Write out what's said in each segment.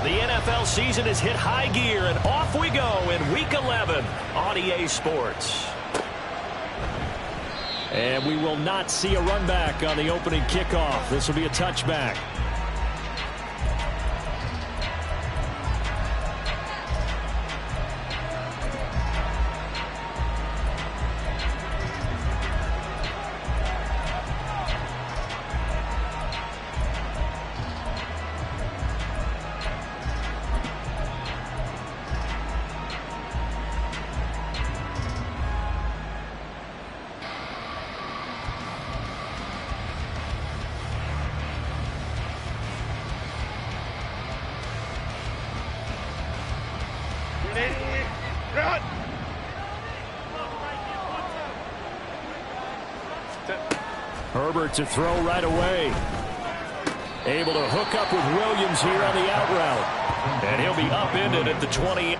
The NFL season has hit high gear, and off we go in Week 11 on EA Sports. And we will not see a run back on the opening kickoff. This will be a touchback. Herbert to throw right away. Able to hook up with Williams here on the out route. And he'll be upended at the 20.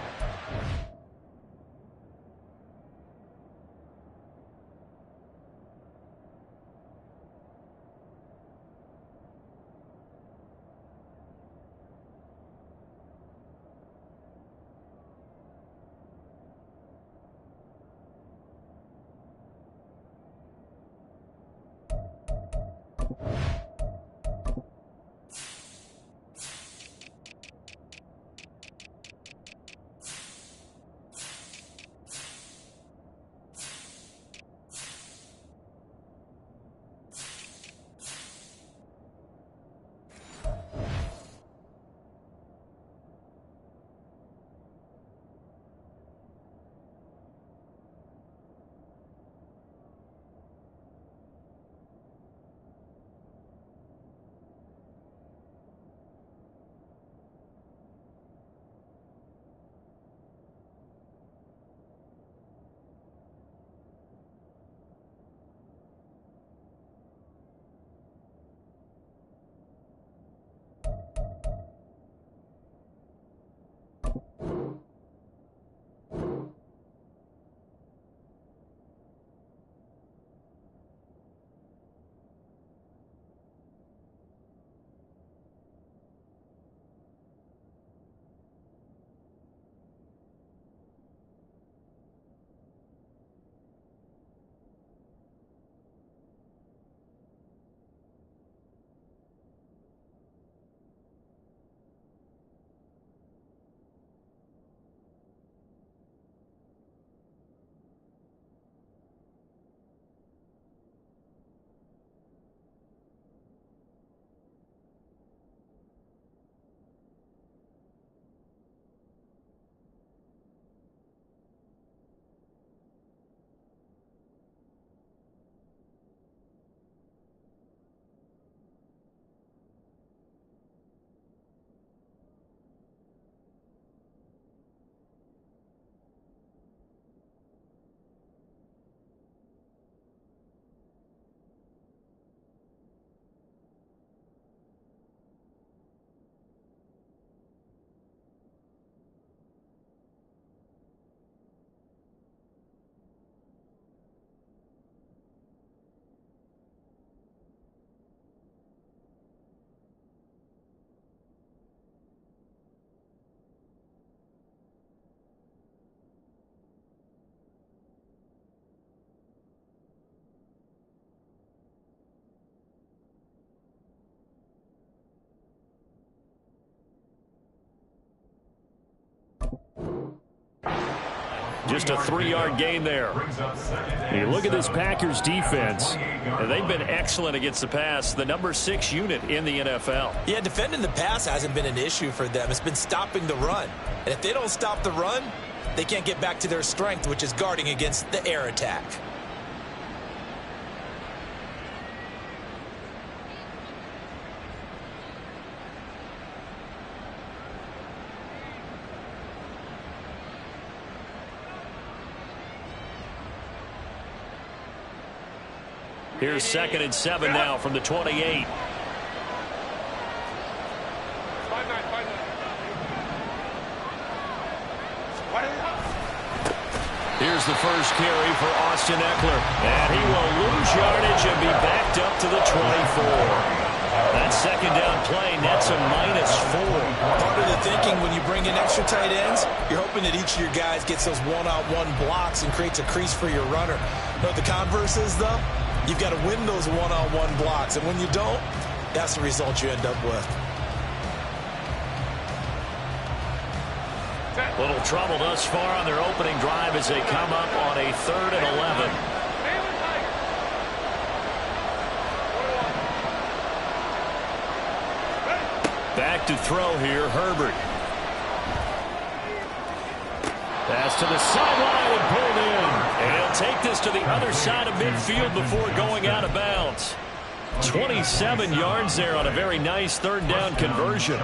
Just a 3-yard gain there. You look at this Packers defense, and they've been excellent against the pass, the number 6 unit in the NFL. Yeah, defending the pass hasn't been an issue for them. It's been stopping the run. And if they don't stop the run, they can't get back to their strength, which is guarding against the air attack. Here's 2nd and 7 now from the 28. Here's the first carry for Austin Eckler. And he will lose yardage and be backed up to the 24. That second down play nets a -4. Part of the thinking when you bring in extra tight ends, you're hoping that each of your guys gets those one-on-one blocks and creates a crease for your runner. But the converse is, though, you've got to win those one-on-one blocks. And when you don't, that's the result you end up with. Little trouble thus far on their opening drive as they come up on a 3rd and 11. Back to throw here, Herbert. Pass to the sideline and pulled in. And he'll take this to the other side of midfield before going out of bounds. 27 yards there on a very nice 3rd down conversion.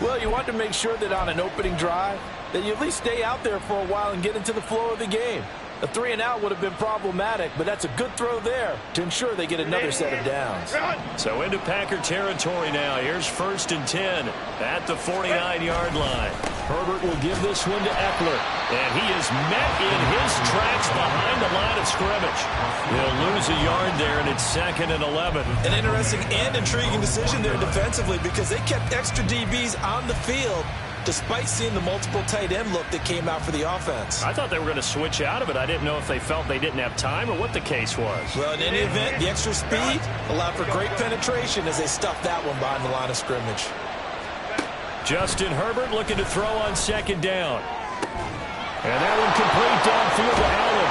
Well, you want to make sure that on an opening drive that you at least stay out there for a while and get into the flow of the game. A 3-and-out would have been problematic, but that's a good throw there to ensure they get another set of downs. So into Packer territory now. Here's 1st and 10 at the 49-yard line. Herbert will give this one to Eckler. And he is met in his tracks behind the line of scrimmage. He'll lose a yard there, and it's 2nd and 11. An interesting and intriguing decision there defensively because they kept extra DBs on the field despite seeing the multiple tight end look that came out for the offense. I thought they were going to switch out of it. I didn't know if they felt they didn't have time or what the case was. Well, in any event, the extra speed allowed for great penetration as they stuffed that one behind the line of scrimmage. Justin Herbert looking to throw on 2nd down. And that one complete downfield to Allen.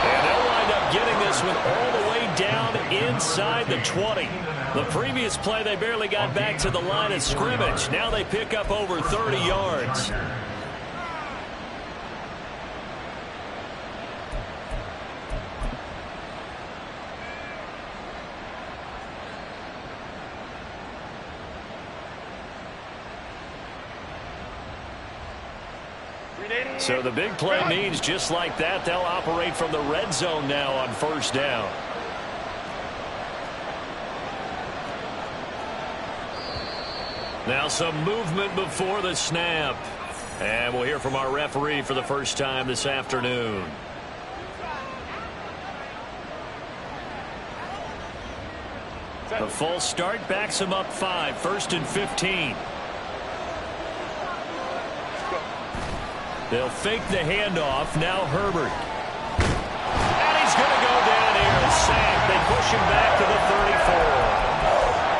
And they'll wind up getting this one all the way down inside the 20. The previous play, they barely got back to the line of scrimmage. Now they pick up over 30 yards. So the big play means just like that, they'll operate from the red zone now on 1st down. Now some movement before the snap. And we'll hear from our referee for the first time this afternoon. A false start backs him up 5, 1st and 15. They'll fake the handoff. Now Herbert. And he's going to go down here and sack. They push him back to the 34.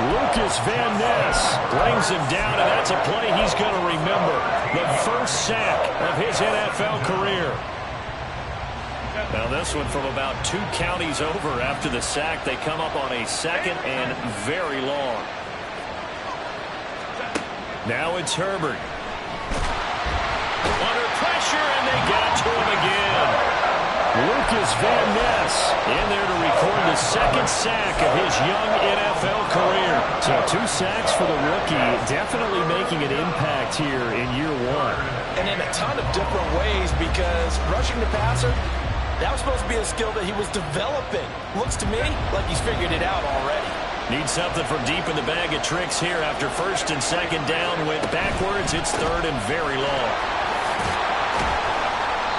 Lucas Van Ness brings him down, and that's a play he's going to remember. The first sack of his NFL career. Now this one from about 2 counties over after the sack. They come up on a 2nd and very long. Now it's Herbert. Under pressure, and they got to him again. Lucas Van Ness in there to record the 2nd sack of his young NFL career. So 2 sacks for the rookie, definitely making an impact here in year 1. And in a ton of different ways because rushing the passer, that was supposed to be a skill that he was developing. Looks to me like he's figured it out already. Needs something from deep in the bag of tricks here after 1st and 2nd down. Went backwards. It's 3rd and very long.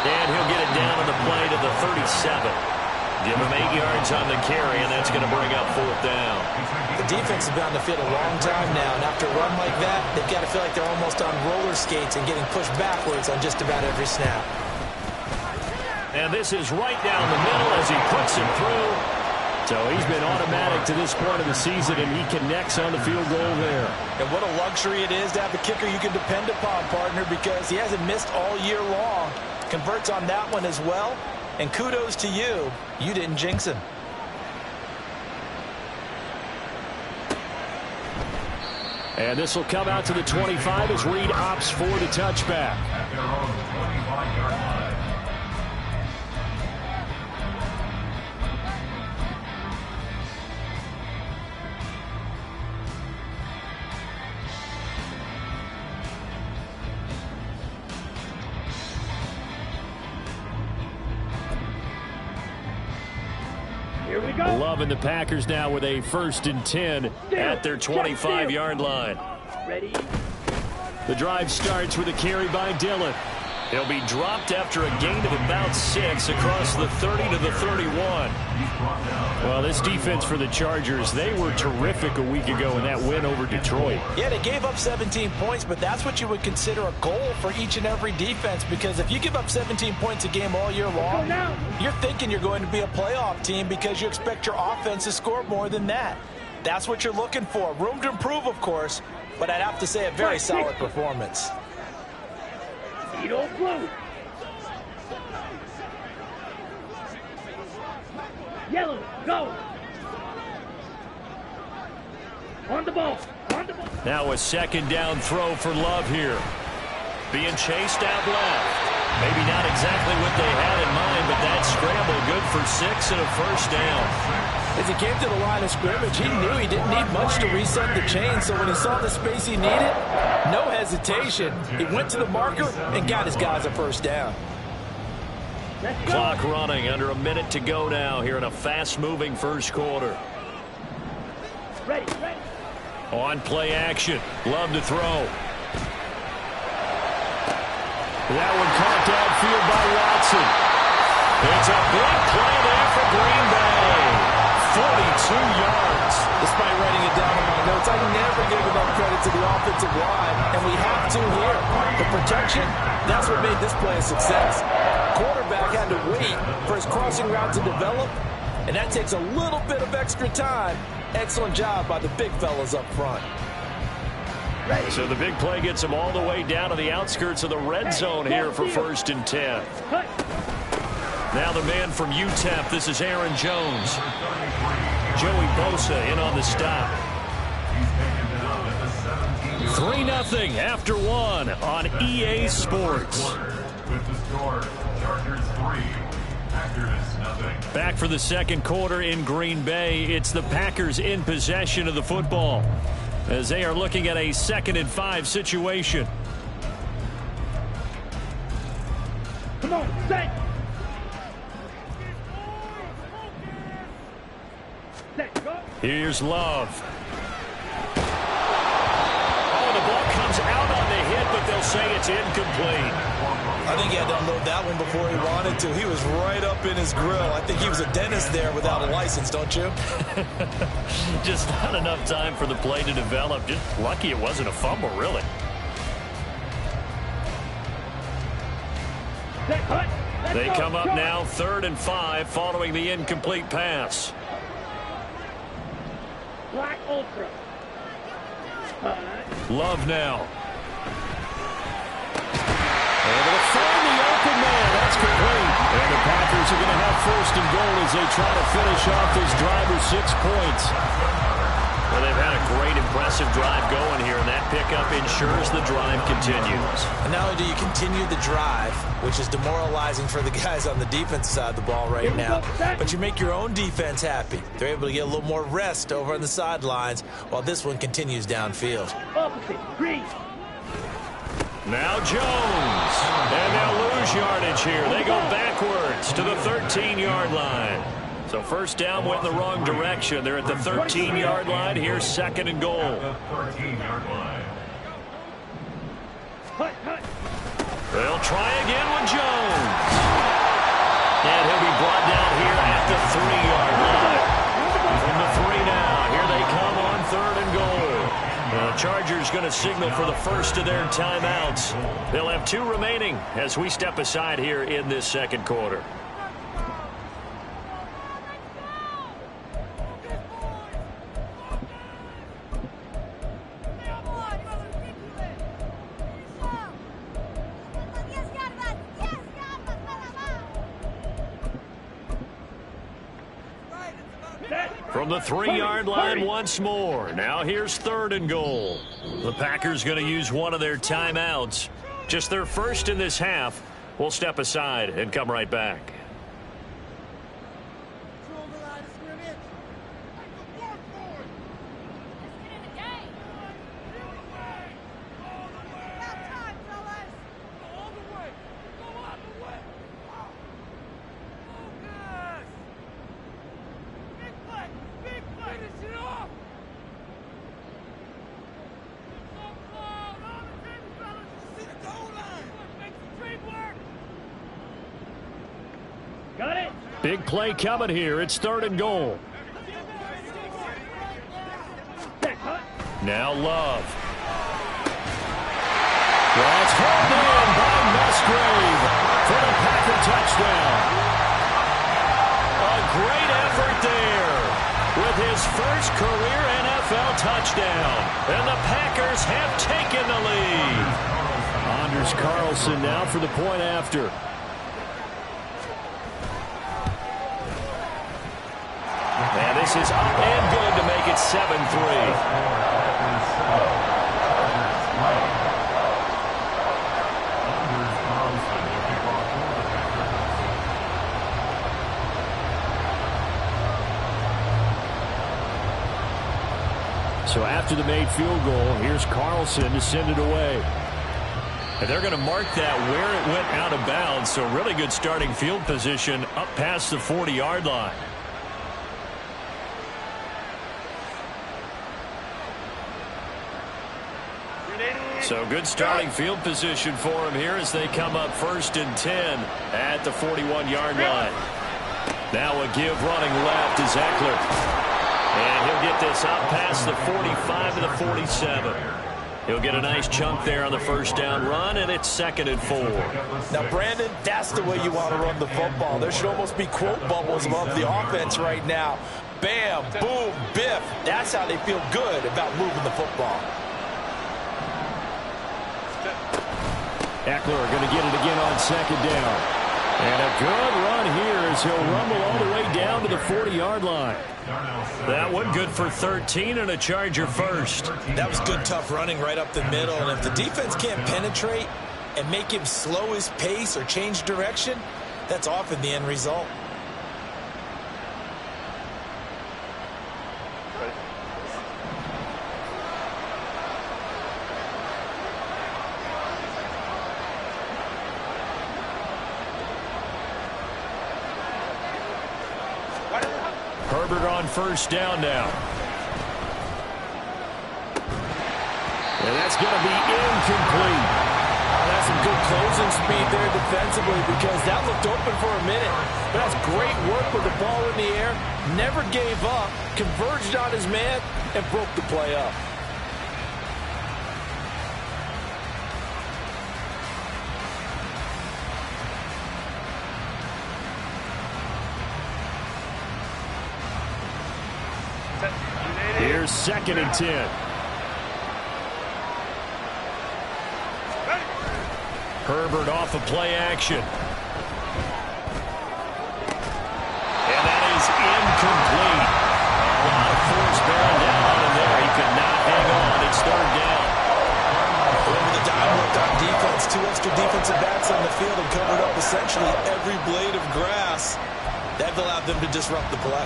And he'll get it down on the play to the 37. Give him 8 yards on the carry, and that's going to bring up 4th down. The defense has been on the field a long time now, and after a run like that, they've got to feel like they're almost on roller skates and getting pushed backwards on just about every snap. And this is right down the middle as he puts it through. So he's been automatic to this point of the season, and he connects on the field goal there. And what a luxury it is to have a kicker you can depend upon, partner, because he hasn't missed all year long. Converts on that one as well. And kudos to you. You didn't jinx him. And this will come out to the 25 as Reed opts for the touchback. Loving the Packers now with a 1st and 10 at their 25-yard line. Ready? The drive starts with a carry by Dillon. He'll be dropped after a gain of about 6 across the 30 to the 31. Well, this defense for the Chargers, they were terrific a week ago in that win over Detroit. Yeah, they gave up 17 points, but that's what you would consider a goal for each and every defense, because if you give up 17 points a game all year long, you're thinking you're going to be a playoff team because you expect your offense to score more than that. That's what you're looking for. Room to improve, of course, but I'd have to say a very solid performance. Blue. Yellow, go. On the ball. On the ball. Now a second down throw for Love here. Being chased out left. Maybe not exactly what they had in mind, but that scramble good for 6 and a first down. As he came to the line of scrimmage, he knew he didn't need much to reset the chain, so when he saw the space he needed, no hesitation. He went to the marker and got his guys a first down. Clock running, under a minute to go now here in a fast-moving first quarter. Ready, ready. On play action. Love to throw. That one caught downfield by Watson. It's a big play there for Green Bay. 42 yards. Despite writing it down in my notes, I never give enough credit to the offensive line, and we have to here. The protection, that's what made this play a success. Quarterback had to wait for his crossing route to develop, and that takes a little bit of extra time. Excellent job by the big fellas up front. So the big play gets him all the way down to the outskirts of the red zone here for 1st and 10. Now the man from UTEP, this is Aaron Jones. Joey Bosa in on the stop. 3-0 after 1 on EA Sports. Back for the second quarter in Green Bay. It's the Packers in possession of the football as they are looking at a 2nd and 5 situation. Come on, set. Set, go. Here's Love. Oh, the ball comes out on the hit, but they'll say it's incomplete. I think he had to unload that one before he wanted to. He was right up in his grill. I think he was a dentist there without a license, don't you? Just not enough time for the play to develop. Just lucky it wasn't a fumble, really. They come up now 3rd and 5 following the incomplete pass. Black Ultra. Love now. Able to find the open man. That's complete. And the Packers are going to have 1st and goal as they try to finish off this drive with 6 points. Well, they've had a great, impressive drive going here, and that pickup ensures the drive continues. And not only do you continue the drive, which is demoralizing for the guys on the defense side of the ball right now, but you make your own defense happy. They're able to get a little more rest over on the sidelines while this one continues downfield. Opposite, green. Now Jones. And they'll lose yardage here. They go backwards to the 13-yard line. So 1st down went in the wrong direction. They're at the 13-yard line. Here's 2nd and goal. They'll try again with Jones. And he'll be brought down here at the 3-yard line. From the 3 now. Here they come on 3rd and goal. The Chargers going to signal for the first of their timeouts. They'll have 2 remaining as we step aside here in this second quarter. From the 3-yard line once more. Now here's 3rd and goal. The Packers going to use one of their timeouts. Just their first in this half. We'll step aside and come right back. Big play coming here. It's 3rd and goal. Now Love. That's hauled in by Musgrave for the Packer touchdown. A great effort there with his first career NFL touchdown. And the Packers have taken the lead. Anders Carlson now for the point after. And this is up and good to make it 7-3. So after the made field goal, here's Carlson to send it away. And they're going to mark that where it went out of bounds. So really good starting field position up past the 40-yard line. So good starting field position for him here as they come up 1st and 10 at the 41-yard line. Now a give running left is Eckler. And he'll get this up past the 45 to the 47. He'll get a nice chunk there on the first down run, and it's 2nd and 4. Now, Brandon, that's the way you want to run the football. There should almost be quote bubbles above the offense right now. Bam, boom, biff. That's how they feel good about moving the football. Eckler going to get it again on 2nd down. And a good run here as he'll rumble all the way down to the 40-yard line. That one good for 13 and a Charger first. That was good, tough running right up the middle. And if the defense can't penetrate and make him slow his pace or change direction, that's often the end result. Herbert on first down now. And that's going to be incomplete. That's some good closing speed there defensively because that looked open for a minute. But that's great work with the ball in the air. Never gave up, converged on his man, and broke the play up. Here's 2nd and 10. Herbert off of play action. And that is incomplete. A lot of force bearing down on him there. He could not hang on. It's 3rd down. Over the dime worked on defense. 2 extra defensive backs on the field and covered up essentially every blade of grass. That allowed them to disrupt the play.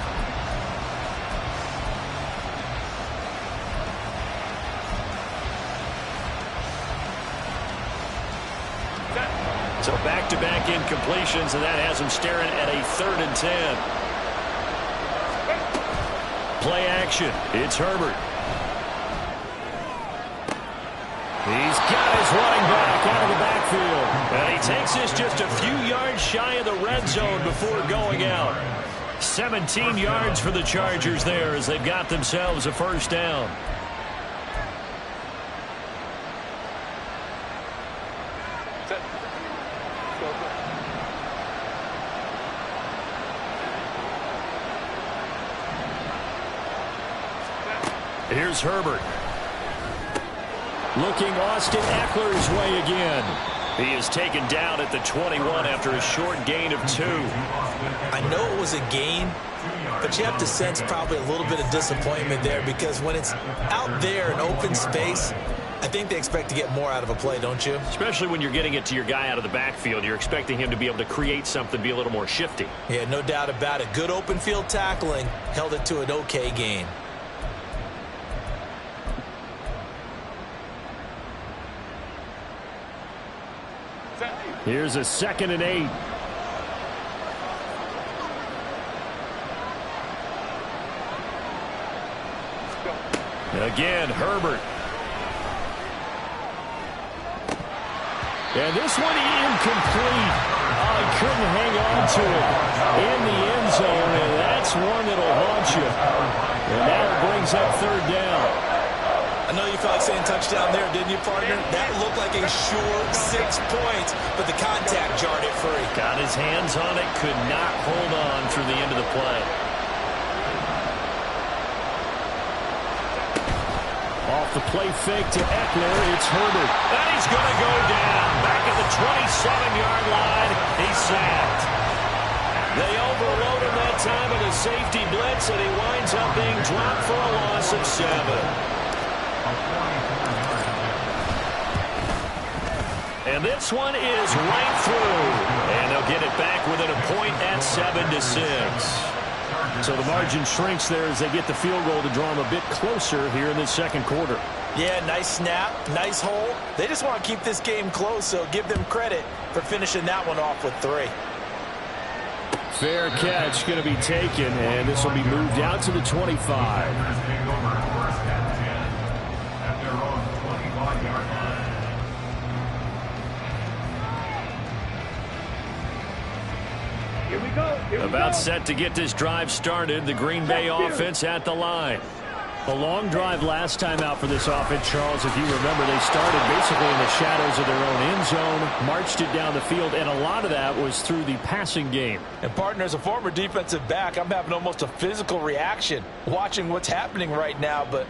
So back-to-back incompletions, and that has him staring at a 3rd and 10. Play action. It's Herbert. He's got his running back out of the backfield. And he takes this just a few yards shy of the red zone before going out. 17 yards for the Chargers there as they've got themselves a first down. Here's Herbert. Looking Austin Eckler's way again. He is taken down at the 21 after a short gain of 2. I know it was a gain, but you have to sense probably a little bit of disappointment there because when it's out there in open space, I think they expect to get more out of a play, don't you? Especially when you're getting it to your guy out of the backfield. You're expecting him to be able to create something, be a little more shifty. Yeah, no doubt about it. Good open field tackling held it to an okay gain. Here's a 2nd and 8. Again, Herbert. And this one incomplete. A couldn't hang on to it in the end zone, and that's one that'll haunt you. And now it brings up third down. I know you felt like saying touchdown there, didn't you, partner? That looked like a sure 6 points, but the contact jarred it free. Got his hands on it, could not hold on through the end of the play. Off the play fake to Eckler, it's Herbert. And he's going to go down. Back at the 27-yard line, he's sacked. They overload him that time with a safety blitz, and he winds up being dropped for a loss of 7. And this one is right through. And they'll get it back within a point at 7-6. So the margin shrinks there as they get the field goal to draw them a bit closer here in the second quarter. Yeah, nice snap, nice hole. They just want to keep this game close, so give them credit for finishing that one off with 3. Fair catch going to be taken, and this will be moved out to the 25. About set to get this drive started. The Green Bay offense at the line. A long drive last time out for this offense, Charles. If you remember, they started basically in the shadows of their own end zone, marched it down the field, and a lot of that was through the passing game. And, partner, as a former defensive back, I'm having almost a physical reaction watching what's happening right now. But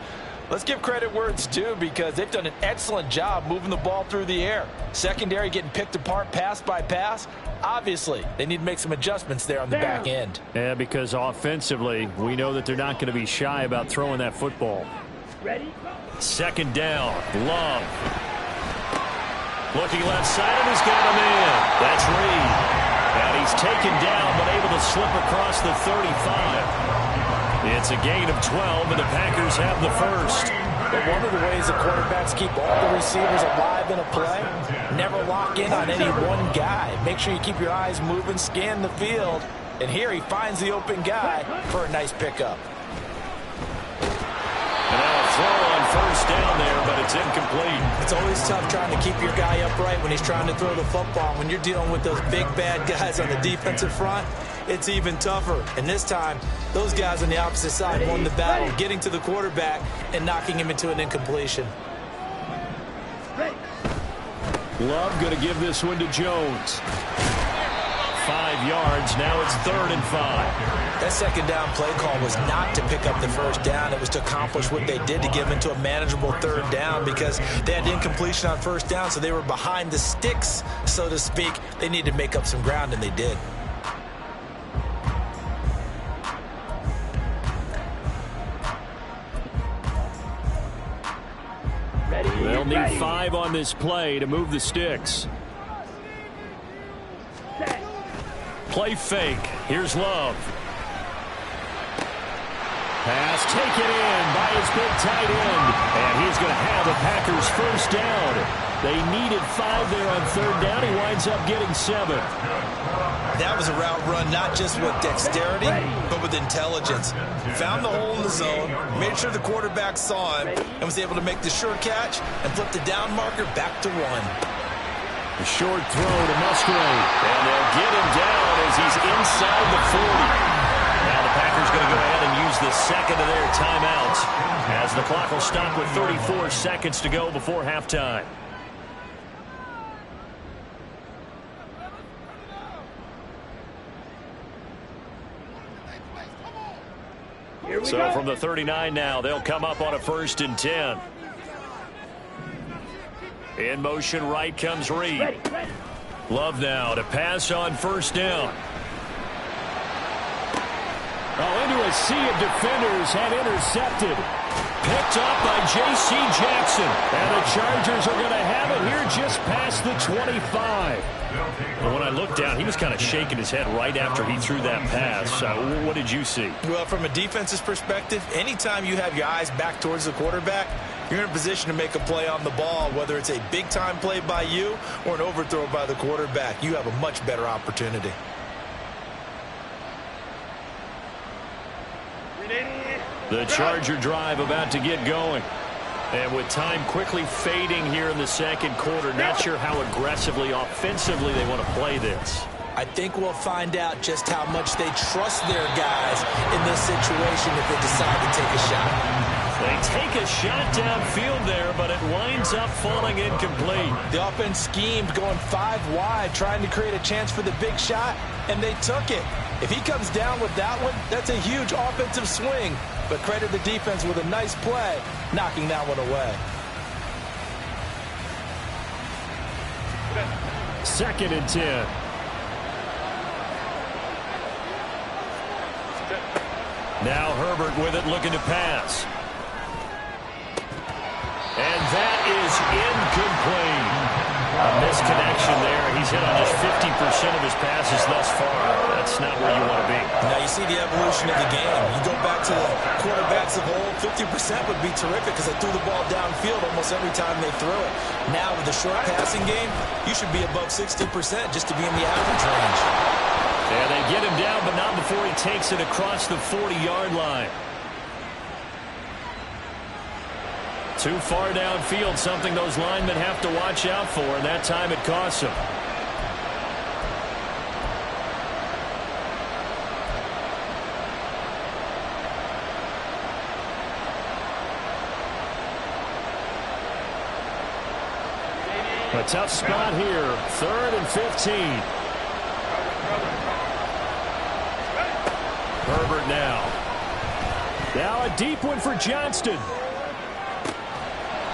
let's give credit where it's due because they've done an excellent job moving the ball through the air. Secondary getting picked apart pass by pass. Obviously, they need to make some adjustments there on the back end. Yeah, because offensively, we know that they're not going to be shy about throwing that football. Ready? Second down. Love. Looking left side, and he's got him in. That's Reed. And he's taken down, but able to slip across the 35. It's a gain of 12, and the Packers have the first. But one of the ways the quarterbacks keep all the receivers alive in a play, never lock in on any one guy. Make sure you keep your eyes moving, scan the field. And here he finds the open guy for a nice pickup. And now a throw on first down there, but it's incomplete. It's always tough trying to keep your guy upright when he's trying to throw the football. When you're dealing with those big, bad guys on the defensive front, it's even tougher. And this time, those guys on the opposite side won the battle, getting to the quarterback and knocking him into an incompletion. Love going to give this one to Jones. 5 yards. Now it's 3rd and 5. That second down play call was not to pick up the first down. It was to accomplish what they did to get them into a manageable 3rd down because they had incompletion on first down, so they were behind the sticks, so to speak. They needed to make up some ground, and they did. They'll need 5 on this play to move the sticks. Play fake. Here's Love. Pass taken in by his big tight end. And he's going to have the Packers first down. They needed 5 there on 3rd down. He winds up getting 7. That was a route run not just with dexterity, but with intelligence. Found the hole in the zone, made sure the quarterback saw him, and was able to make the sure catch and flip the down marker back to 1. A short throw to Musgrave. And they'll get him down as he's inside the 40. Now the Packers going to go ahead and use the second of their timeouts as the clock will stop with 34 seconds to go before halftime. So from the 39 now, they'll come up on a 1st and 10. In motion right comes Reed. Love now to pass on first down. Oh, into a sea of defenders and intercepted. Picked up by J.C. Jackson. And the Chargers are going to have it here just past the 25. And when I looked down, he was kind of shaking his head right after he threw that pass. What did you see? Well, from a defense's perspective, anytime you have your eyes back towards the quarterback, you're in a position to make a play on the ball, whether it's a big-time play by you or an overthrow by the quarterback. You have a much better opportunity. The Charger drive about to get going. And with time quickly fading here in the second quarter, not sure how aggressively, offensively they want to play this. I think we'll find out just how much they trust their guys in this situation if they decide to take a shot. They take a shot downfield there, but it winds up falling incomplete. The offense schemed going 5 wide, trying to create a chance for the big shot, and they took it. If he comes down with that one, that's a huge offensive swing. But credit the defense with a nice play, knocking that one away. 2nd and 10. Now Herbert with it, looking to pass. And that is incomplete. A misconnection there. He's hit on just 50% of his passes thus far. That's not where you want to be. Now you see the evolution of the game. You go back to the quarterbacks of old, 50% would be terrific because they threw the ball downfield almost every time they threw it. Now with the short passing game, you should be above 60% just to be in the average range. Yeah, they get him down, but not before he takes it across the 40-yard line. Too far downfield, something those linemen have to watch out for, and that time it costs them. A tough spot here. 3rd and 15. Herbert now. Now a deep one for Johnston.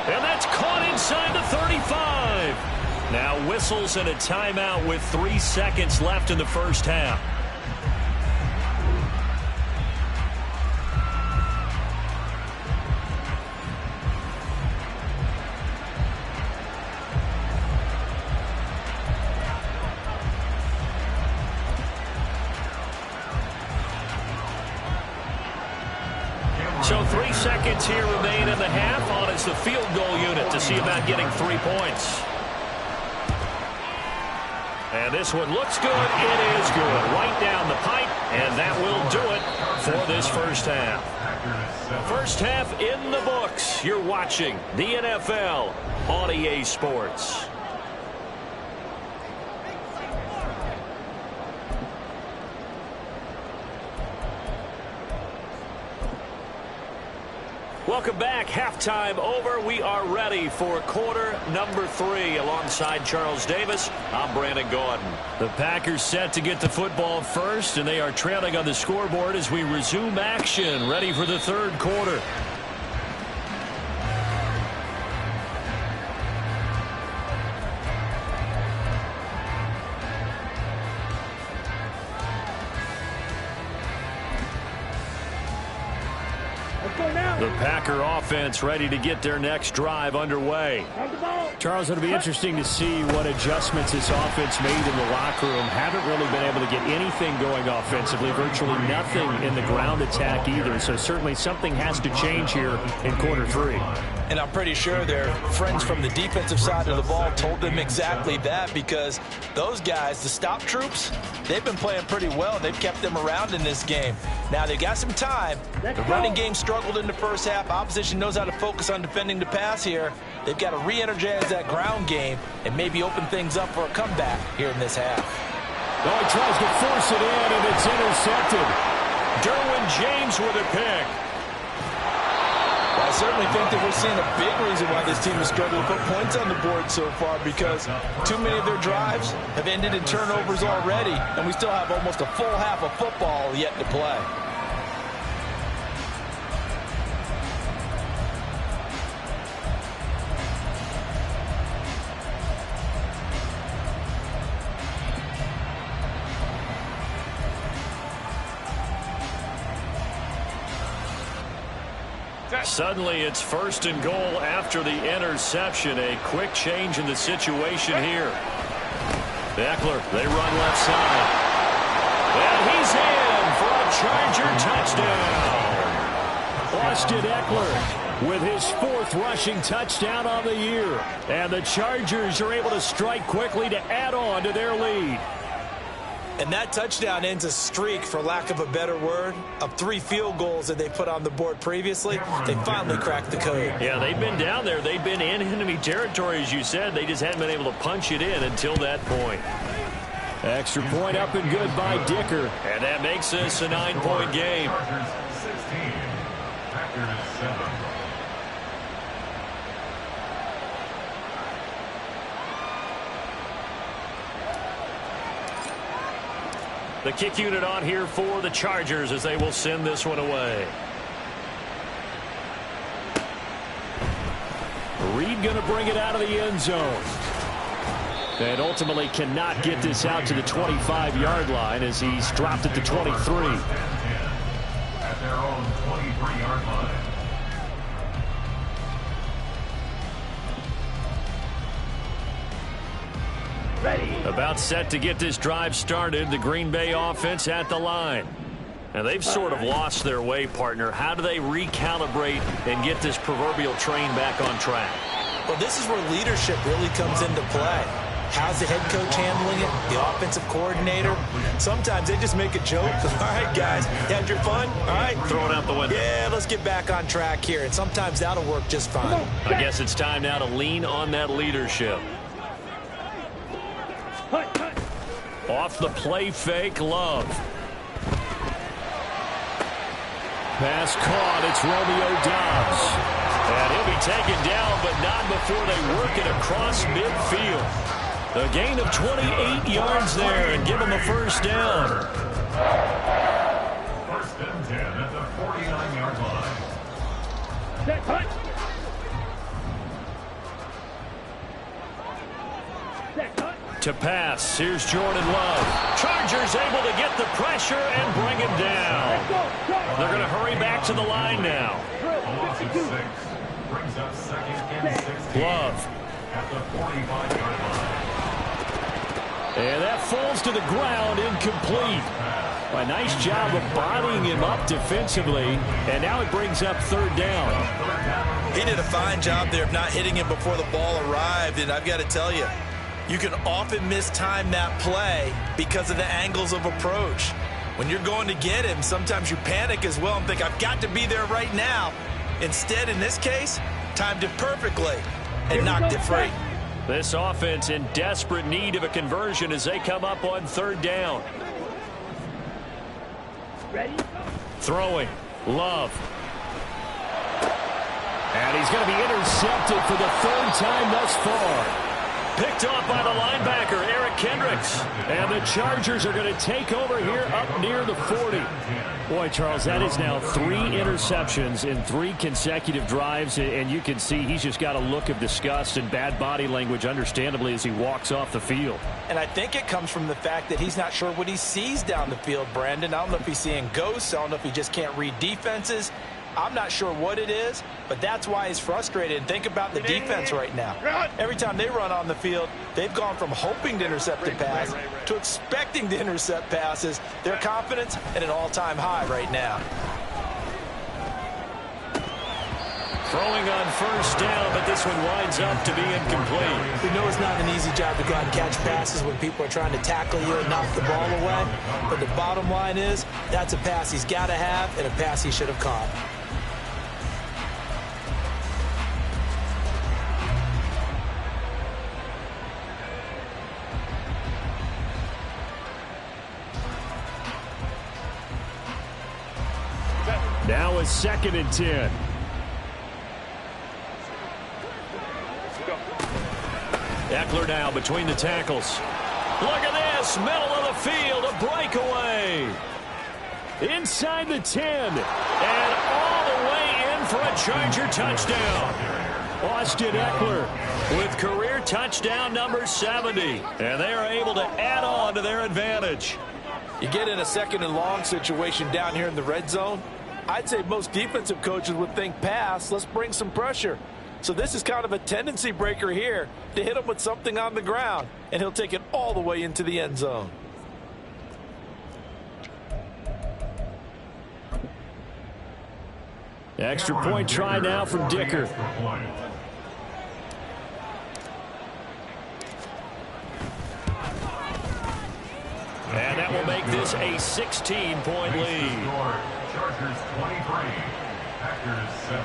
And that's caught inside the 35. Now whistles and a timeout with 3 seconds left in the first half. So 3 seconds here remain in the half. On is the field goal unit to see about getting 3 points. And this one looks good. It is good. Right down the pipe. And that will do it for this first half. First half in the books. You're watching the NFL on EA Sports. Welcome back. Halftime over. We are ready for quarter number 3. Alongside Charles Davis, I'm Brandon Gaudin. The Packers set to get the football first, and they are trailing on the scoreboard as we resume action, ready for the 3rd quarter. The Packer offense ready to get their next drive underway. Charles, it'll be interesting to see what adjustments this offense made in the locker room. Haven't really been able to get anything going offensively, virtually nothing in the ground attack either. So certainly something has to change here in quarter 3. And I'm pretty sure their friends from the defensive side of the ball told them exactly that, because those guys, the stop troops, they've been playing pretty well. They've kept them around in this game. Now they've got some time. The running game struggled in the first half. Opposition knows how to focus on defending the pass here. They've got to re-energize that ground game and maybe open things up for a comeback here in this half. Oh, he tries to force it in, and it's intercepted. Derwin James with a pick. I certainly think that we're seeing a big reason why this team has struggled to put points on the board so far, because too many of their drives have ended in turnovers already, and we still have almost a full half of football yet to play. Suddenly it's 1st and goal after the interception. A quick change in the situation here. Eckler, they run left side. And he's in for a Charger touchdown. Austin Eckler with his 4th rushing touchdown on the year. And the Chargers are able to strike quickly to add on to their lead. And that touchdown ends a streak, for lack of a better word, of 3 field goals that they put on the board previously. They finally cracked the code. Yeah, they've been down there. They've been in enemy territory, as you said. They just hadn't been able to punch it in until that point. Extra point up and good by Dicker. And that makes this a 9-point game. Chargers 16, Packers 7. The kick unit on here for the Chargers as they will send this one away. Reed going to bring it out of the end zone. And ultimately cannot get this out to the 25-yard line as he's dropped it to 23. At their own 23-yard line. About set to get this drive started. The Green Bay offense at the line. Now, they've sort of lost their way, partner. How do they recalibrate and get this proverbial train back on track? Well, this is where leadership really comes into play. How's the head coach handling it? The offensive coordinator? Sometimes they just make a joke. All right, guys, you had your fun? All right. Throw it out the window. Yeah, let's get back on track here. And sometimes that'll work just fine. I guess it's time now to lean on that leadership. Off the play fake, Love. Pass caught. It's Romeo Doubs. And he'll be taken down, but not before they work it across midfield. A gain of 28 yards there and give him a first down. First and 10 at the 49-yard line. Set, hut. Set, hut. To pass, here's Jordan Love. Chargers able to get the pressure and bring him down. They're going to hurry back to the line now. A loss of 6 brings up second and 16. Love. At the 45-yard line. And that falls to the ground, incomplete. A nice job of bodying him up defensively, and now it brings up third down. He did a fine job there of not hitting him before the ball arrived, and I've got to tell you, you can often mistime that play because of the angles of approach. When you're going to get him, sometimes you panic as well and think, I've got to be there right now. Instead, in this case, timed it perfectly and knocked it free. This offense in desperate need of a conversion as they come up on third down. Ready? Throwing. Love. And he's going to be intercepted for the third time thus far. Picked off by the linebacker, Eric Kendricks. And the Chargers are going to take over here up near the 40. Boy, Charles, that is now 3 interceptions in 3 consecutive drives, and you can see he's just got a look of disgust and bad body language, understandably, as he walks off the field. And I think it comes from the fact that he's not sure what he sees down the field, Brandon. I don't know if he's seeing ghosts. I don't know if he just can't read defenses. I'm not sure what it is, but that's why he's frustrated. And think about the defense right now. Every time they run on the field, they've gone from hoping to intercept a pass to expecting to intercept passes. Their confidence at an all-time high right now. Throwing on first down, but this one winds up to be incomplete. We know it's not an easy job to go out and catch passes when people are trying to tackle you and knock the ball away. But the bottom line is, that's a pass he's got to have and a pass he should have caught. Now it's 2nd and 10. Eckler now between the tackles. Look at this, middle of the field, a breakaway. Inside the 10. And all the way in for a Charger touchdown. Austin Eckler with career touchdown number 70. And they are able to add on to their advantage. You get in a 2nd and long situation down here in the red zone, I'd say most defensive coaches would think pass, let's bring some pressure. So this is kind of a tendency breaker here to hit him with something on the ground, and he'll take it all the way into the end zone. extra point try now from Dicker. And that will make this a 16-point lead. Chargers 23, Packers 7.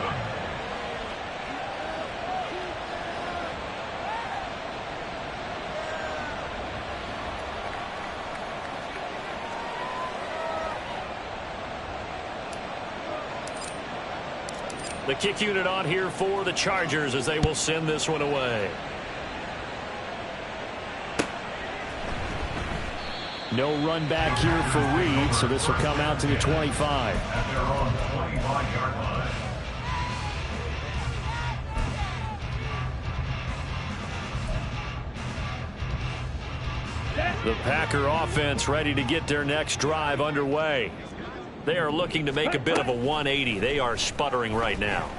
The kick unit on here for the Chargers as they will send this one away. No run back here for Reed, so this will come out to the 25. At their own 25-yard line. The Packer offense ready to get their next drive underway. They are looking to make a bit of a 180. They are sputtering right now.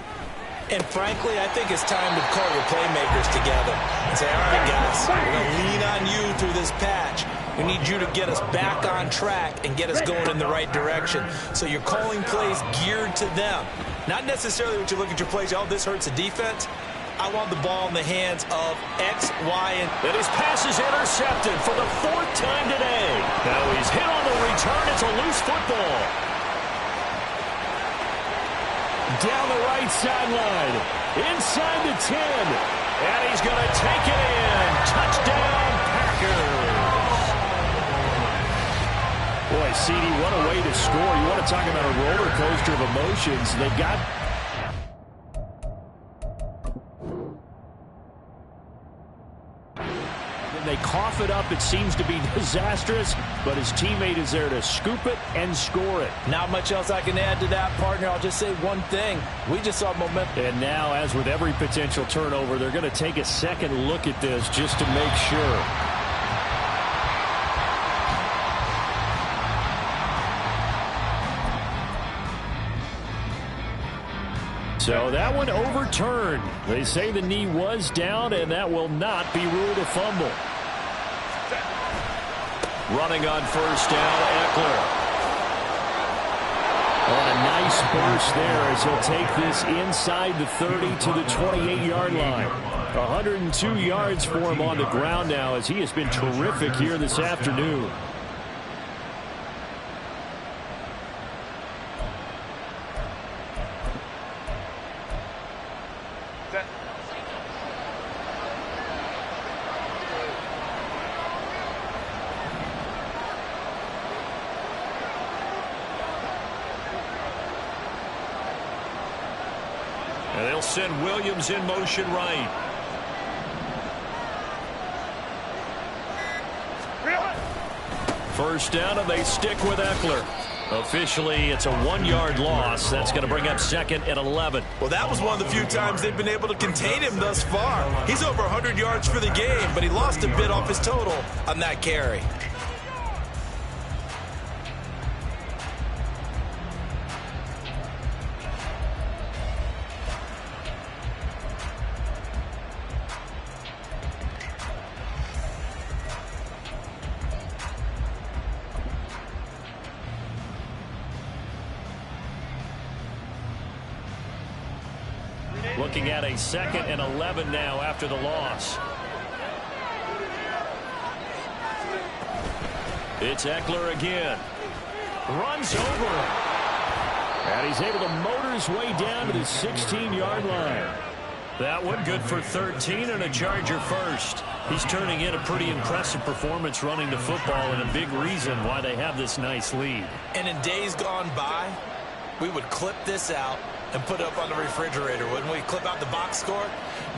And frankly, I think it's time to call your playmakers together and say, all right, guys, we're going to lean on you through this patch. We need you to get us back on track and get us going in the right direction. So you're calling plays geared to them. Not necessarily what you look at your plays, oh, this hurts the defense. I want the ball in the hands of X, Y, and his pass is intercepted for the 4th time today. Now he's hit on the return. It's a loose football. Down the right sideline, inside the 10. And he's going to take it in. Touchdown, Packers. Boy, CD, what a way to score. You want to talk about a roller coaster of emotions. They've got... They cough it up. It seems to be disastrous, but his teammate is there to scoop it and score it. Not much else I can add to that, partner. I'll just say one thing. We just saw momentum. And now, as with every potential turnover, they're going to take a second look at this just to make sure. So that one overturned. They say the knee was down, and that will not be ruled a fumble. Running on first down, Eckler. On a nice burst there as he'll take this inside the 30 to the 28-yard line. 102 yards for him on the ground now as he has been terrific here this afternoon. And they'll send Williams in motion right. First down, and they stick with Eckler. Officially, it's a 1-yard loss. That's going to bring up 2nd and 11. well, that was one of the few times they've been able to contain him thus far. He's over 100 yards for the game, but he lost a bit off his total on that carry. Looking at a 2nd and 11 now after the loss. It's Eckler again. Runs over. And he's able to motor his way down to the 16-yard line. That one good for 13 and a Charger first. He's turning in a pretty impressive performance running the football and a big reason why they have this nice lead. And in days gone by, we would clip this out and put it up on the refrigerator, wouldn't we? Clip out the box score.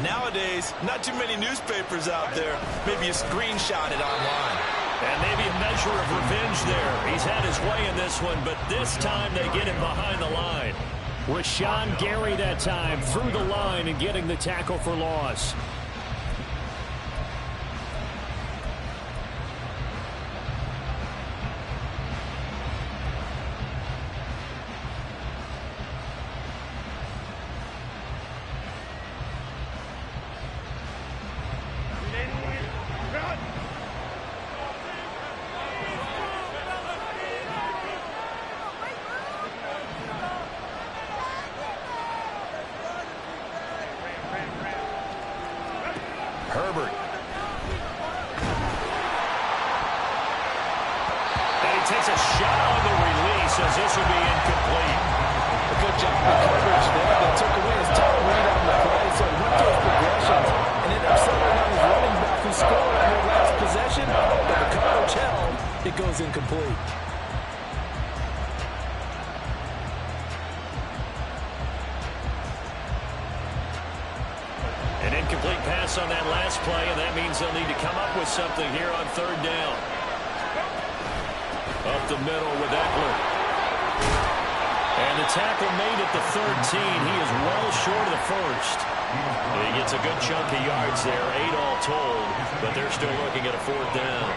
Nowadays, not too many newspapers out there. Maybe you screenshot it online. And maybe a measure of revenge there. He's had his way in this one, but this time they get him behind the line. Rashawn Gary that time through the line and getting the tackle for loss. Herbert. And he takes a shot on the release as this will be incomplete. A good job of coverage there. They took away his top read on the play, so he went to his progressions and ended up settling on his running back who scored on their last possession, but the coverage held. It goes incomplete. Incomplete pass on that last play, and that means they'll need to come up with something here on third down. Up the middle with Eckler. And the tackle made at the 13. He is well short of the first. He gets a good chunk of yards there, 8 all told, but they're still looking at a fourth down.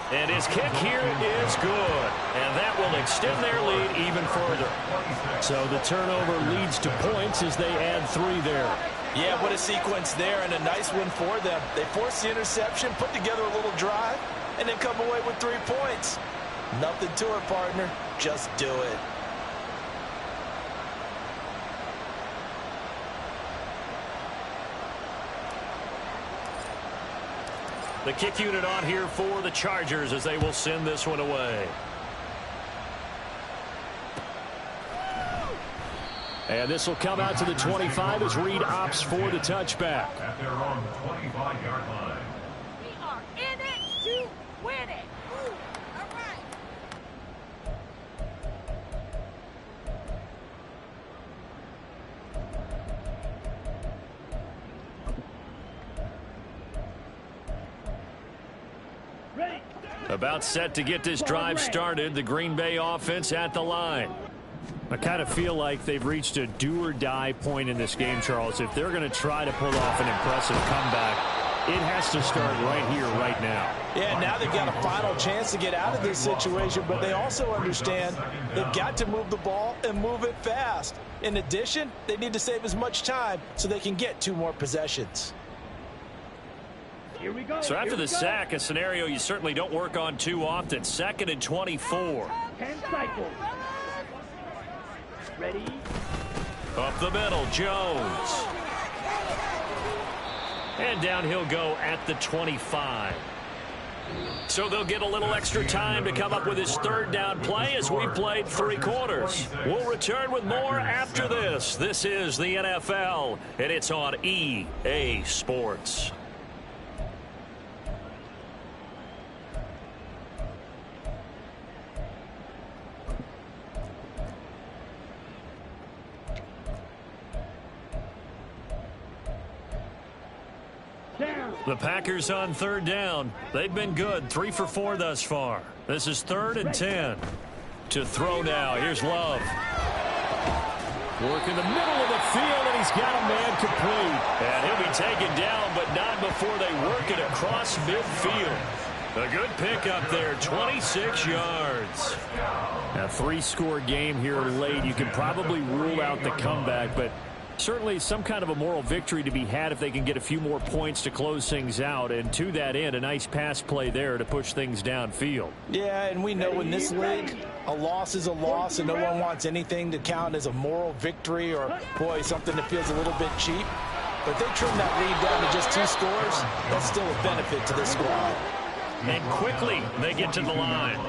And his kick here is good, and that will extend their lead even further. So the turnover leads to points as they add 3 there. Yeah, what a sequence there, and a nice win for them. They forced the interception, put together a little drive, and then come away with 3 points. Nothing to it, partner. Just do it. The kick unit on here for the Chargers as they will send this one away. And this will come out to the 25 as Reed opts for the touchback. At their own 25-yard line. We are in it to win it. Ooh, all right. Ready. About set to get this drive started. The Green Bay offense at the line. I kind of feel like they've reached a do-or-die point in this game, Charles. If they're going to try to pull off an impressive comeback, it has to start right here, right now. Yeah, now they've got a final chance to get out of this situation, but they also understand they've got to move the ball and move it fast. In addition, they need to save as much time so they can get 2 more possessions. Here we go. So after the sack, a scenario you certainly don't work on too often. 2nd and 24. 10 cycles. Ready. Up the middle, Jones. And down he'll go at the 25. So they'll get a little extra time to come up with his 3rd down play as we've played 3 quarters. We'll return with more after this. This is the NFL, and it's on EA Sports. The Packers on 3rd down. They've been good, 3 for 4 thus far. This is 3rd and 10. To throw now, here's Love. Work in the middle of the field, and he's got a man complete. And he'll be taken down, but not before they work it across midfield. A good pickup there, 26 yards. A 3-score game here late. You can probably rule out the comeback, but certainly some kind of a moral victory to be had if they can get a few more points to close things out. And to that end, a nice pass play there to push things downfield. Yeah, and we know in this league, a loss is a loss, and no one wants anything to count as a moral victory or, boy, something that feels a little bit cheap. But if they trim that lead down to just 2 scores, that's still a benefit to this squad. And quickly, they get to the line.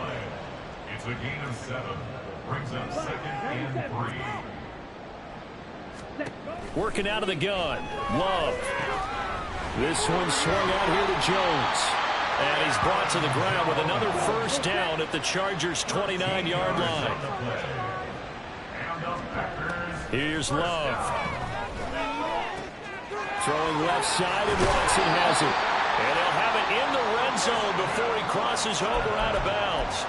It's a gain of 7. Brings up 2nd and 3. Working out of the gun. Love. This one swung out here to Jones. And he's brought to the ground with another 1st down at the Chargers' 29-yard line. Here's Love. Throwing left side, and Watson has it. And he'll have it in the red zone before he crosses over out of bounds.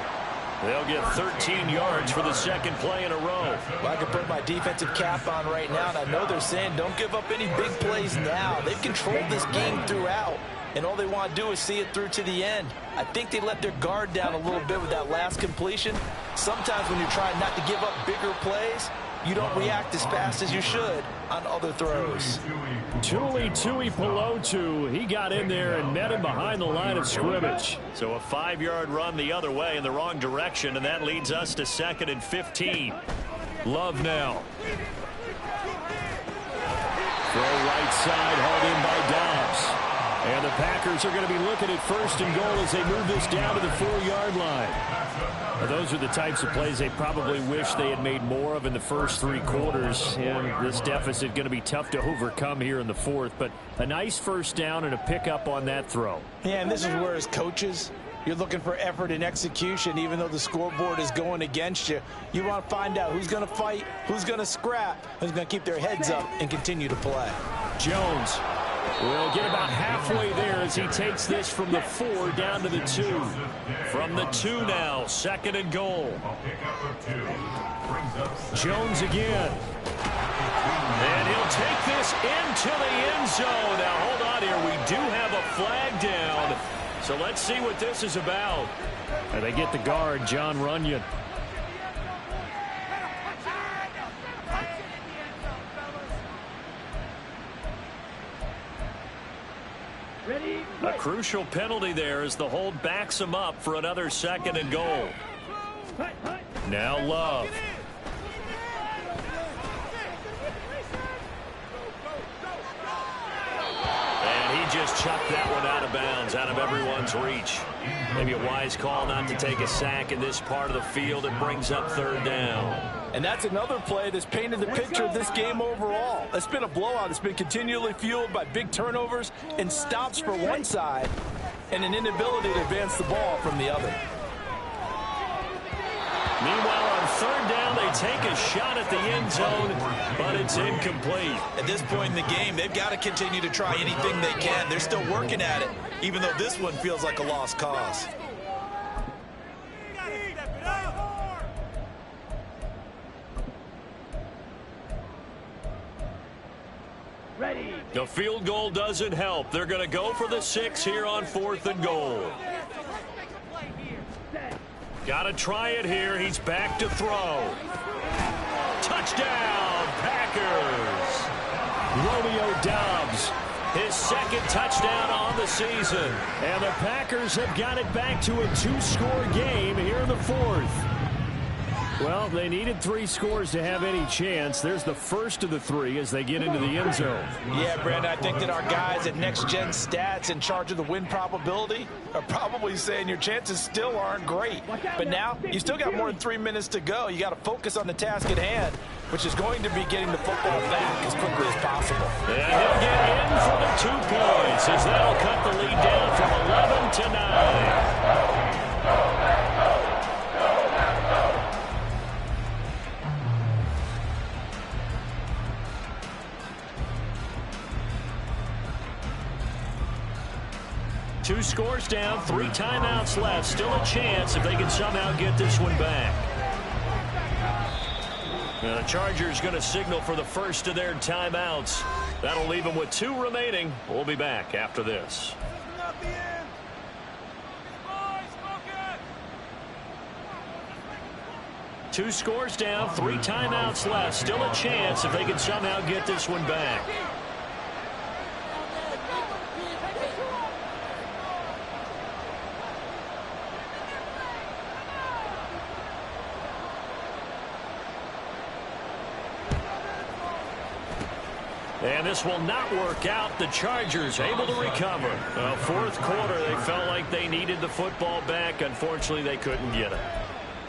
They'll get 13 yards for the 2nd play in a row. Well, I can put my defensive cap on right now, and I know they're saying don't give up any big plays now. They've controlled this game throughout, and all they want to do is see it through to the end. I think they let their guard down a little bit with that last completion. Sometimes when you're trying not to give up bigger plays, you don't react as fast as you should on other throws. Tuli Tuipulotu, he got in there and met him behind the line of scrimmage. So a 5-yard run the other way in the wrong direction, and that leads us to 2nd and 15. Love now. Throw right side, hauled in by Dobbs. And the Packers are going to be looking at 1st and goal as they move this down to the 4-yard line. Now, those are the types of plays they probably wish they had made more of in the first 3 quarters. And this deficit going to be tough to overcome here in the 4th. But a nice 1st down and a pickup on that throw. Yeah, and this is where as coaches, You're looking for effort and execution, even though the scoreboard is going against you. You want to find out who's going to fight, who's going to scrap, who's going to keep their heads up and continue to play. Jones will get about halfway there as he takes this from the 4 down to the 2. From the 2 now, 2nd and goal. Jones again. And he'll take this into the end zone. Now, hold on here. We do have a flag down. So let's see what this is about. And they get the guard, John Runyon. A crucial penalty there as the hold backs him up for another 2nd and goal. Now Love. Just chucked that one out of bounds, out of everyone's reach. Maybe a wise call not to take a sack in this part of the field. It brings up 3rd down. And that's another play that's painted the picture of this game overall. It's been a blowout. It's been continually fueled by big turnovers and stops for one side and an inability to advance the ball from the other. Meanwhile, on 3rd down, they take a shot at the end zone, but it's incomplete. At this point in the game, they've got to continue to try anything they can. They're still working at it, even though this one feels like a lost cause. The field goal doesn't help. They're going to go for the 6 here on 4th and goal. Got to try it here. He's back to throw. Touchdown, Packers. Romeo Doubs, his 2nd touchdown on the season. And the Packers have got it back to a 2-score game here in the 4th. Well, they needed 3 scores to have any chance. There's the first of the 3 as they get into the end zone. Yeah, Brandon, I think that our guys at Next Gen Stats in charge of the win probability are probably saying your chances still aren't great. But now, you still got more than 3 minutes to go. You got to focus on the task at hand, which is going to be getting the football back as quickly as possible. And he'll get in for the 2 points as that'll cut the lead down from 11 to 9. Two scores down, 3 timeouts left. Still a chance if they can somehow get this one back. Now the Chargers going to signal for the first of their timeouts. That'll leave them with 2 remaining. We'll be back after this. Two scores down, 3 timeouts left. Still a chance if they can somehow get this one back. And this will not work out. The Chargers able to recover. 4th quarter, they felt like they needed the football back. Unfortunately, they couldn't get it.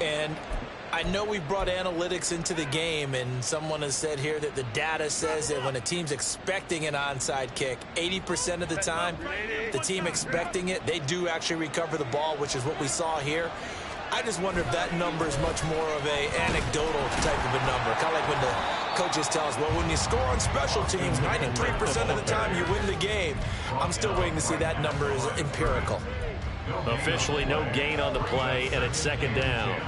And I know we brought analytics into the game, and someone has said here that the data says that when a team's expecting an onside kick, 80% of the time, the team expecting it, they do actually recover the ball, which is what we saw here. I just wonder if that number is much more of a anecdotal type of a number. Kind of like when the coaches tell us, well, when you score on special teams, 93% of the time you win the game. I'm still waiting to see that number is empirical. Officially no gain on the play, and it's 2nd down.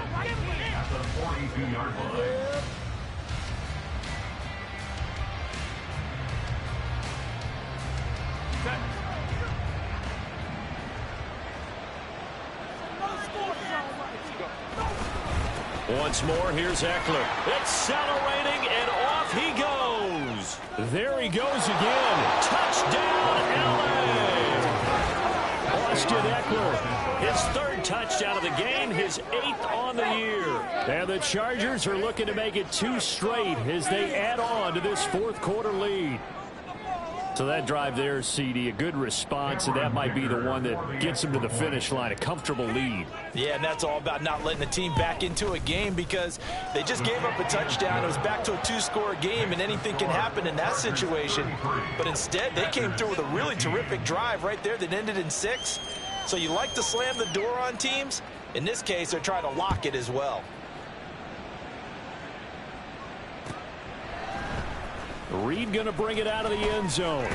Once more, here's Eckler. Accelerating, and off he goes. There he goes again. Touchdown, LA! Austin Eckler, his 3rd touchdown of the game, his 8th on the year. And the Chargers are looking to make it 2 straight as they add on to this 4th quarter lead. So that drive there, CD, a good response, and that might be the one that gets them to the finish line, a comfortable lead. Yeah, and that's all about not letting the team back into a game because they just gave up a touchdown. It was back to a 2-score game, and anything can happen in that situation. But instead, they came through with a really terrific drive right there that ended in 6. So you like to slam the door on teams? In this case, they're trying to lock it as well. Reed going to bring it out of the end zone.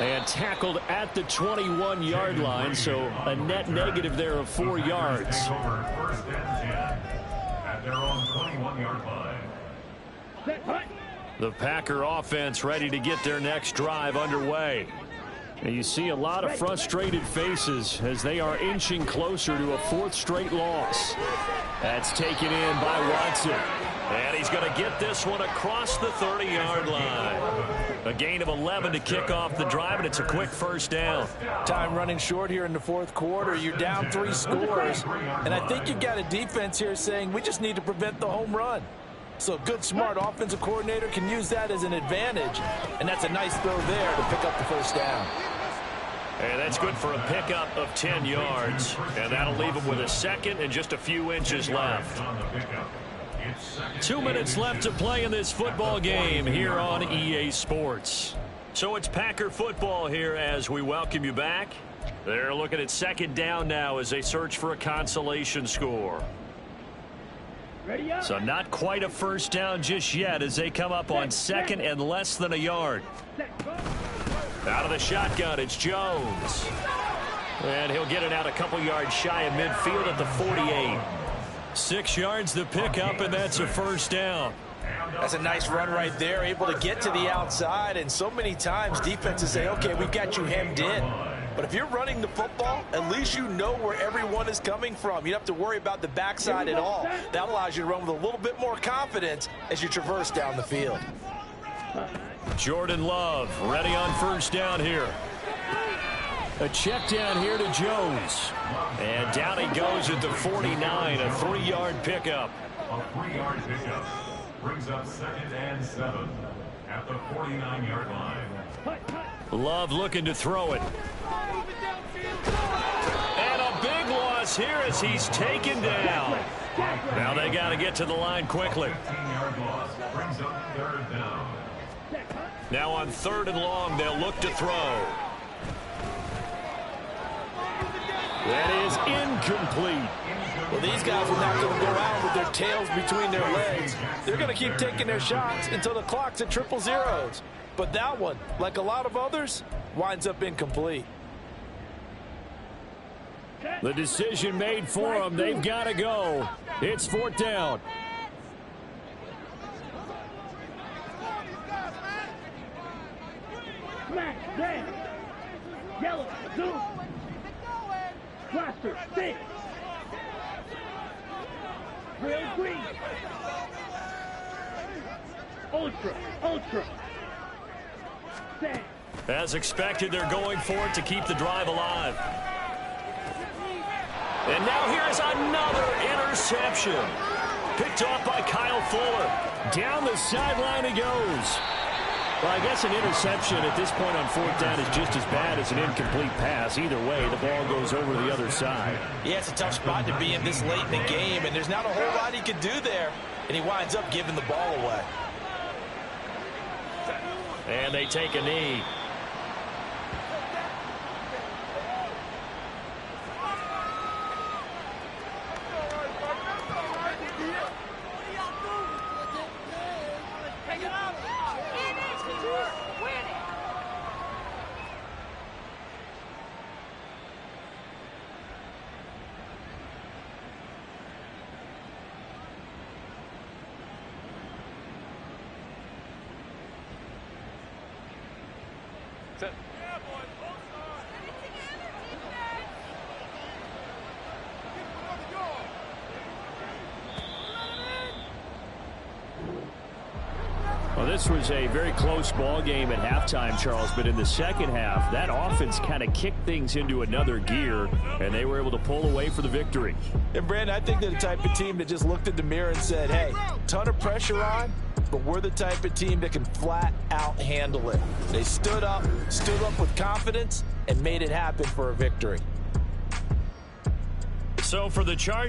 And tackled at the 21-yard line, so a net negative there of 4 yards. First and 10 at their own 21-yard line. The Packer offense ready to get their next drive underway. And you see a lot of frustrated faces as they are inching closer to a 4th straight loss. That's taken in by Watson. And he's going to get this one across the 30-yard line. A gain of 11 to kick off the drive, and it's a quick first down. Time running short here in the 4th quarter. You're down 3 scores. And I think you've got a defense here saying we just need to prevent the home run. So a good, smart offensive coordinator can use that as an advantage. And that's a nice throw there to pick up the first down. And that's good for a pickup of 10 yards. And that'll leave him with a second and just a few inches left. 2 minutes left to play in this football game here on EA Sports. So it's Packer football here as we welcome you back. They're looking at second down now as they search for a consolation score. So not quite a first down just yet as they come up on second and less than a yard. Out of the shotgun, it's Jones. And he'll get it out a couple yards shy of midfield at the 48. 6 yards the pickup, and that's a first down. That's a nice run right there, able to get to the outside. And so many times defenses say, okay, we've got you hemmed in. But if you're running the football, at least you know where everyone is coming from. You don't have to worry about the backside at all. That allows you to run with a little bit more confidence as you traverse down the field. Jordan Love ready on first down here. A check down here to Jones. And down he goes at the 49, a 3-yard pickup. A 3-yard pickup brings up second and 7 at the 49-yard line. Love looking to throw it. And a big loss here as he's taken down. Now they got to get to the line quickly. 15-yard loss brings up third down. Now on 3rd and long, they'll look to throw. That is incomplete. Well, these guys are not going to go out with their tails between their legs. They're going to keep taking their shots until the clock's at 000. But that one, like a lot of others, winds up incomplete. The decision made for them. They've got to go. It's 4th down. Smash, red, yellow, zoom, blaster, stick, real green, ultra, sand. As expected, they're going for it to keep the drive alive. And now here's another interception. Picked off by Kyle Fuller. Down the sideline he goes. Well, I guess an interception at this point on 4th down is just as bad as an incomplete pass. Either way, the ball goes over to the other side. Yeah, it's a tough spot to be in this late in the game, and there's not a whole lot he can do there, and he winds up giving the ball away. And they take a knee. Well, this was a very close ball game at halftime, Charles, but in the second half, that offense kind of kicked things into another gear, and they were able to pull away for the victory. And, Brandon, I think they're the type of team that just looked in the mirror and said, hey, ton of pressure on, but we're the type of team that can flat out handle it. They stood up with confidence, and made it happen for a victory. So for the Chargers,